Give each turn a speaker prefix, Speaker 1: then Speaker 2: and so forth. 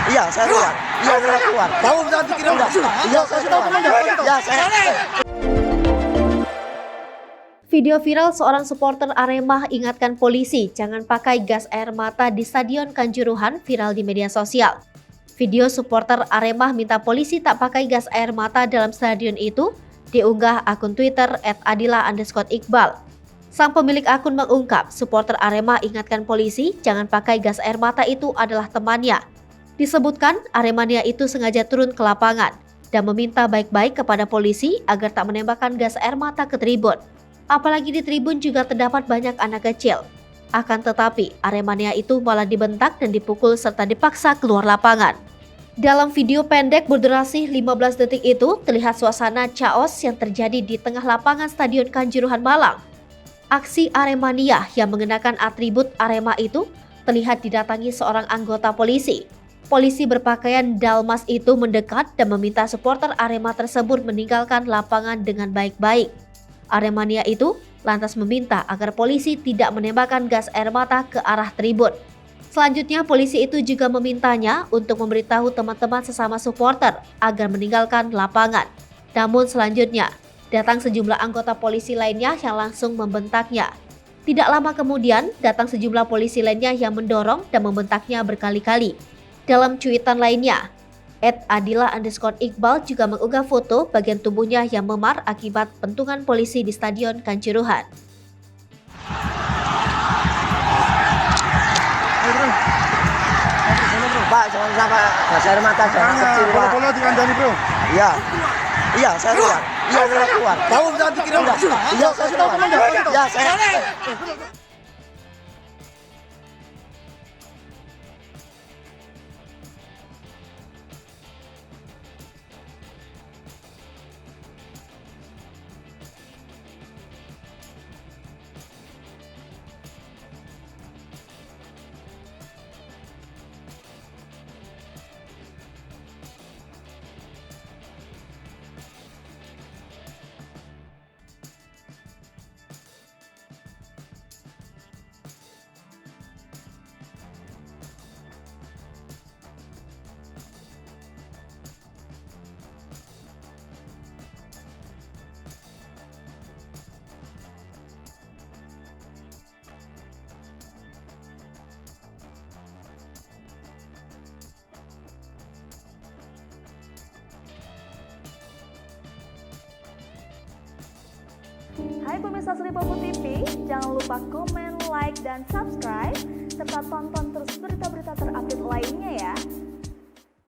Speaker 1: Iya, saya keluar. Iya, saya keluar.
Speaker 2: Tahu jangan dikirim.
Speaker 1: Iya, saya keluar. Iya, saya.
Speaker 3: Video viral seorang supporter Arema ingatkan polisi jangan pakai gas air mata di Stadion Kanjuruhan viral di media sosial. Video supporter Arema minta polisi tak pakai gas air mata dalam stadion itu diunggah akun Twitter @adila_iqbal. Sang pemilik akun mengungkap supporter Arema ingatkan polisi jangan pakai gas air mata itu adalah temannya. Disebutkan Aremania itu sengaja turun ke lapangan dan meminta baik-baik kepada polisi agar tak menembakkan gas air mata ke tribun. Apalagi di tribun juga terdapat banyak anak kecil. Akan tetapi, Aremania itu malah dibentak dan dipukul serta dipaksa keluar lapangan. Dalam video pendek berdurasi 15 detik itu, terlihat suasana chaos yang terjadi di tengah lapangan Stadion Kanjuruhan Malang. Aksi Aremania yang mengenakan atribut Arema itu terlihat didatangi seorang anggota polisi. Polisi berpakaian dalmas itu mendekat dan meminta supporter Arema tersebut meninggalkan lapangan dengan baik-baik. Aremania itu lantas meminta agar polisi tidak menembakkan gas air mata ke arah tribun. Selanjutnya polisi itu juga memintanya untuk memberitahu teman-teman sesama supporter agar meninggalkan lapangan. Namun selanjutnya datang sejumlah anggota polisi lainnya yang langsung membentaknya. Tidak lama kemudian datang sejumlah polisi lainnya yang mendorong dan membentaknya berkali-kali. Dalam cuitan lainnya, @adila_iqbal juga mengunggah foto bagian tubuhnya yang memar akibat pentungan polisi di Stadion Kanjuruhan.
Speaker 1: Pak, jangan sampai gas air mata, jangan kecil, Pak.
Speaker 2: Bola dikandani, Bro.
Speaker 1: Iya. Iya, saya keluar. Iya, saya keluar.
Speaker 2: Tahu jangan dikirim.
Speaker 1: Iya, saya keluar. Iya, saya.
Speaker 4: Hai pemirsa Sri Popo TV, jangan lupa komen, like, dan subscribe, serta tonton terus berita-berita terupdate lainnya ya.